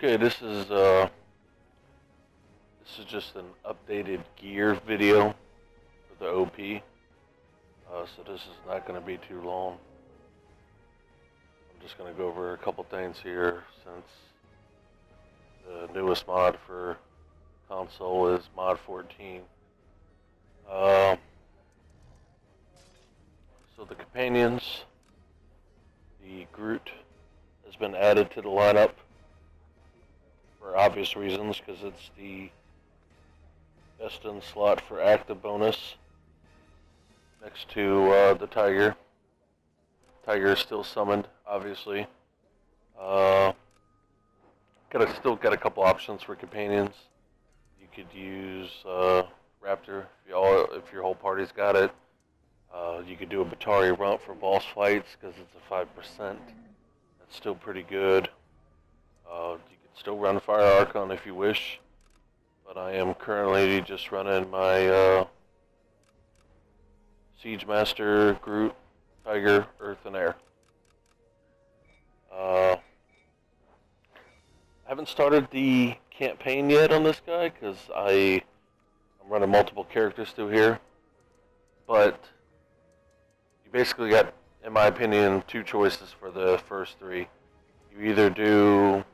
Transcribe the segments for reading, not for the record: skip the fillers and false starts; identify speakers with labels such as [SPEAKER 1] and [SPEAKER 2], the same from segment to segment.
[SPEAKER 1] Okay, this is just an updated gear video for the OP. So this is not going to be too long. I'm just going to go over a couple things here since the newest mod for console is mod14. So the companions, the Groot has been added to the lineup for obvious reasons, because it's the best in slot for active bonus next to the Tiger. Tiger is still summoned, obviously. Still got a couple options for companions. You could use Raptor if your whole party's got it. You could do a Batari rump for boss fights because it's a 5%. That's still pretty good. You could still run Fire Archon if you wish, but I am currently just running my Siege Master, Groot, Tiger, Earth, and Air. I haven't started the campaign yet on this guy because I'm running multiple characters through here, but you basically got, in my opinion, two choices for the first three. You either do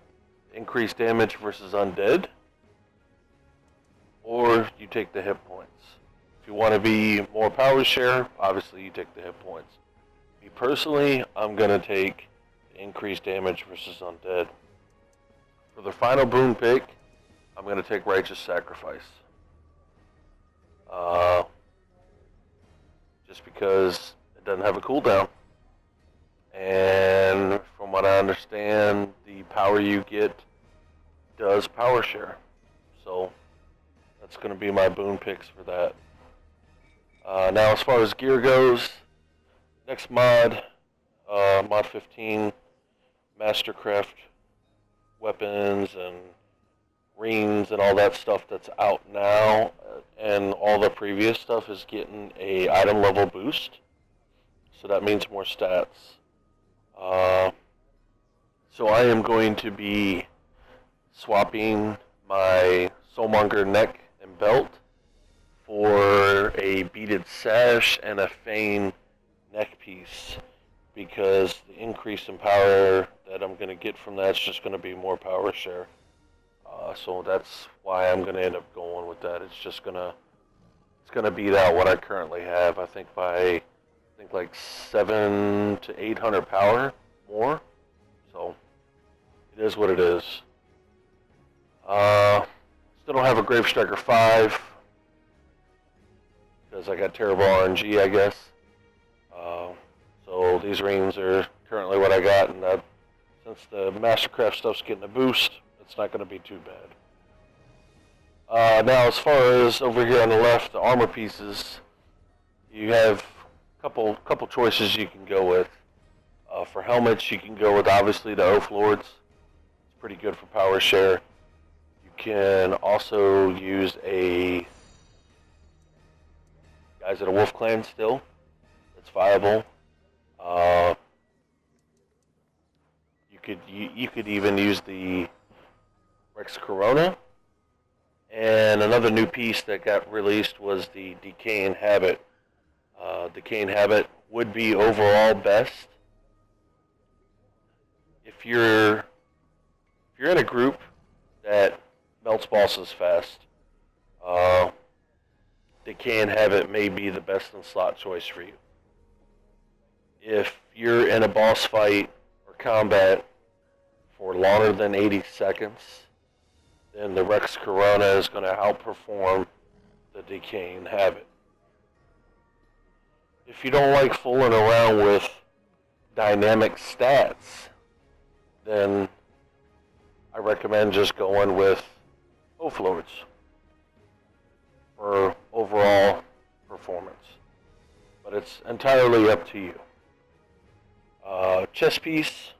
[SPEAKER 1] increased damage versus undead, or you take the hit points. If you want to be more power share, obviously you take the hit points. Me personally, I'm going to take increased damage versus undead. For the final boon pick, I'm going to take Righteous Sacrifice. Just because it doesn't have a cooldown. And from what I understand, the power you get does power share. So that's going to be my boon picks for that. Now as far as gear goes, next mod, mod 15, Mastercraft weapons and rings and all that stuff that's out now, and all the previous stuff is getting a item level boost. So that means more stats. So I am going to be swapping my Soulmonger neck and belt for a beaded sash and a Fane neck piece, because the increase in power that I'm going to get from that is just going to be more power share. So that's why I'm going to end up going with that. It's going to beat out what I currently have. I think by like 700 to 800 power more. So it is what it is. Still don't have a Grave Striker 5 because I got terrible RNG, I guess. So these rings are currently what I got, and since the Mastercraft stuff's getting a boost, it's not going to be too bad. Now, as far as over here on the left, the armor pieces, you have a couple choices you can go with. For helmets, you can go with obviously the Oath Lords. It's pretty good for power share. You can also use guys at a Wolf Clan still. It's viable. You could even use the Rex Corona, and another new piece that got released was the Decaying Habit. Decaying Habit would be overall best if you're in a group that melts bosses fast. Decaying Habit may be the best in slot choice for you. If you're in a boss fight or combat for longer than 80 seconds, then the Rex Corona is going to outperform the Decaying Habit. If you don't like fooling around with dynamic stats, then I recommend just going with Oath Lords for overall performance. But it's entirely up to you. Chest piece,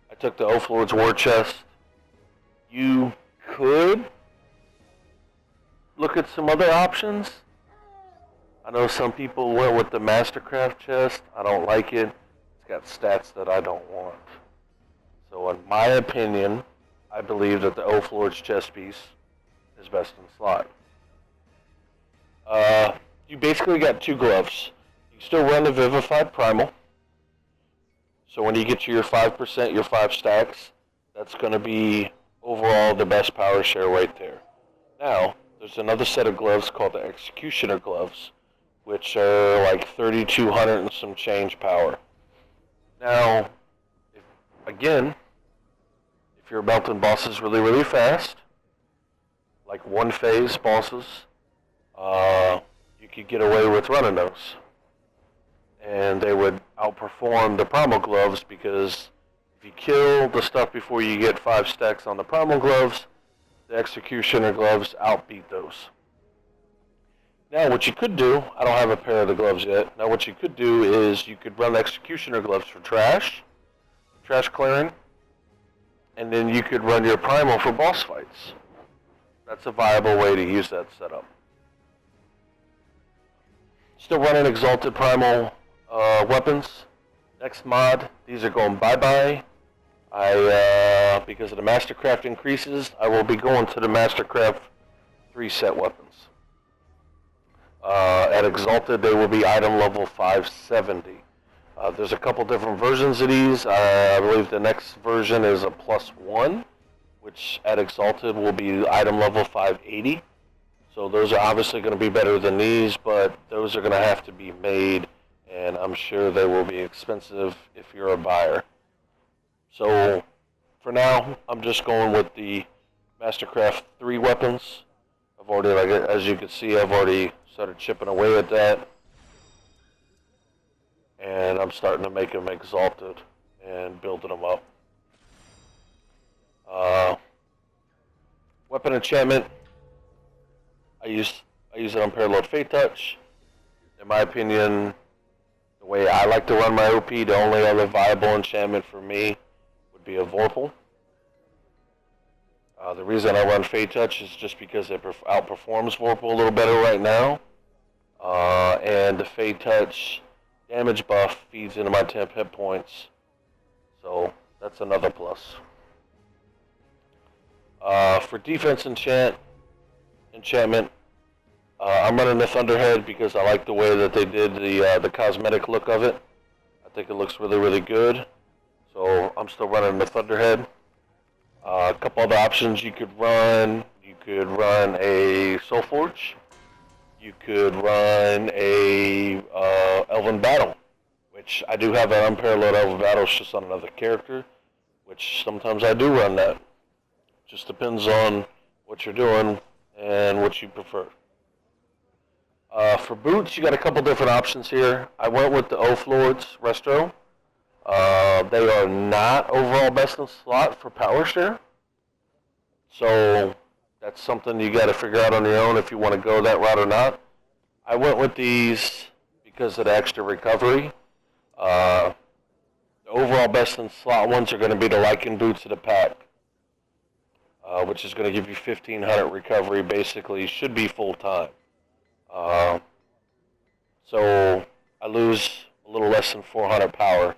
[SPEAKER 1] I took the Oath Lord's War Chest. You could look at some other options. I know some people went with the Mastercraft chest. I don't like it. It's got stats that I don't want. So in my opinion, I believe that the O-Flor's chest piece is best in slot. You basically got two gloves. You still run the Vivified Primal. So when you get to your 5%, your 5 stacks, that's going to be overall the best power share right there. Now, there's another set of gloves called the Executioner gloves, which are like 3,200 and some change power. Now, if you're belting bosses really, really fast, like one phase bosses, you could get away with running those. And they would outperform the Primal gloves because if you kill the stuff before you get 5 stacks on the Primal gloves, the Executioner gloves outbeat those. Now what you could do, I don't have a pair of the gloves yet, now what you could do is you could run Executioner gloves for trash clearing, and then you could run your Primal for boss fights. That's a viable way to use that setup. Still running Exalted Primal weapons. Next mod, these are going bye-bye. Because of the Mastercraft increases, I will be going to the Mastercraft 3-set weapons. At Exalted, they will be item level 570. There's a couple different versions of these. I believe the next version is a +1, which at Exalted will be item level 580. So those are obviously going to be better than these, but those are going to have to be made, and I'm sure they will be expensive if you're a buyer. So for now, I'm just going with the Mastercraft 3 weapons. I've already, as you can see, I've already started chipping away at that. And I'm starting to make them exalted and building them up. Weapon enchantment. I use it on Parallel Fate Touch. In my opinion, the way I like to run my OP, the only other viable enchantment for me would be a Vorpal. The reason I run Fate Touch is just because it outperforms Vorpal a little better right now. And the Fate Touch damage buff feeds into my temp hit points. So that's another plus. For defense enchantment, I'm running the Thunderhead because I like the way that they did the cosmetic look of it. I think it looks really, really good. So I'm still running the Thunderhead. A couple other options you could run. You could run a Soulforge. You could run a Elven Battle, which I do have an unparalleled Elven Battle, it's just on another character, which sometimes I do run that. Just depends on what you're doing and what you prefer. For boots, you got a couple different options here. I went with the O-Flords Resto. They are not overall best in slot for power share. So that's something you got to figure out on your own if you want to go that route or not. I went with these because of the extra recovery. The overall best in slot ones are going to be the Lycan boots of the pack, which is going to give you 1,500 recovery. Basically, should be full time. So I lose a little less than 400 power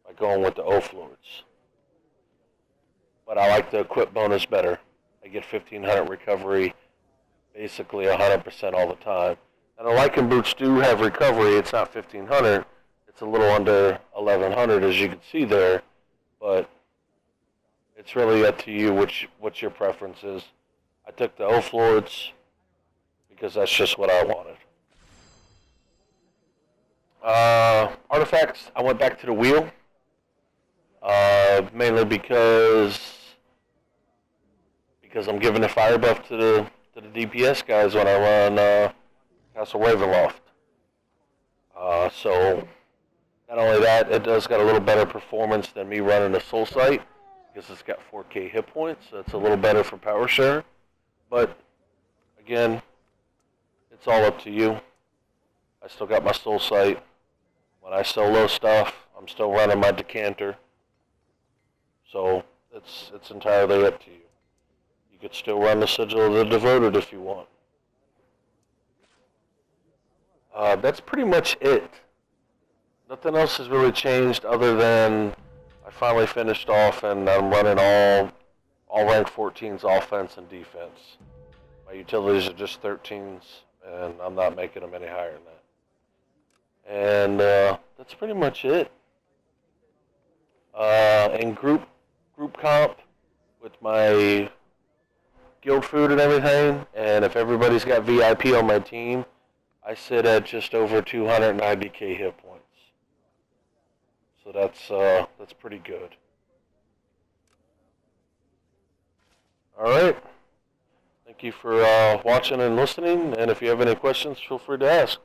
[SPEAKER 1] by going with the O-Flords. But I like the equip bonus better. I get 1,500 recovery, basically 100% all the time. And the Lycan boots do have recovery. It's not 1,500. It's a little under 1,100, as you can see there. But it's really up to you what your preference is. I took the O-Flords because that's just what I wanted. Artifacts, I went back to the wheel. Mainly because I'm giving the fire buff to the DPS guys when I run Castle Ravenloft. So not only that, it does got a little better performance than me running the Soul Sight because it's got 4K hit points, so it's a little better for power share. But again, it's all up to you. I still got my Soul Sight. When I solo stuff, I'm still running my Decanter. So it's entirely up to you. You could still run the Sigil of the Devoted if you want. That's pretty much it. Nothing else has really changed other than I finally finished off and I'm running all all rank 14s offense and defense. My utilities are just 13s, and I'm not making them any higher than that. And that's pretty much it. And group comp with my guild food and everything, and if everybody's got VIP on my team, I sit at just over 290k hit points. So that's pretty good. All right. Thank you for watching and listening, and if you have any questions, feel free to ask.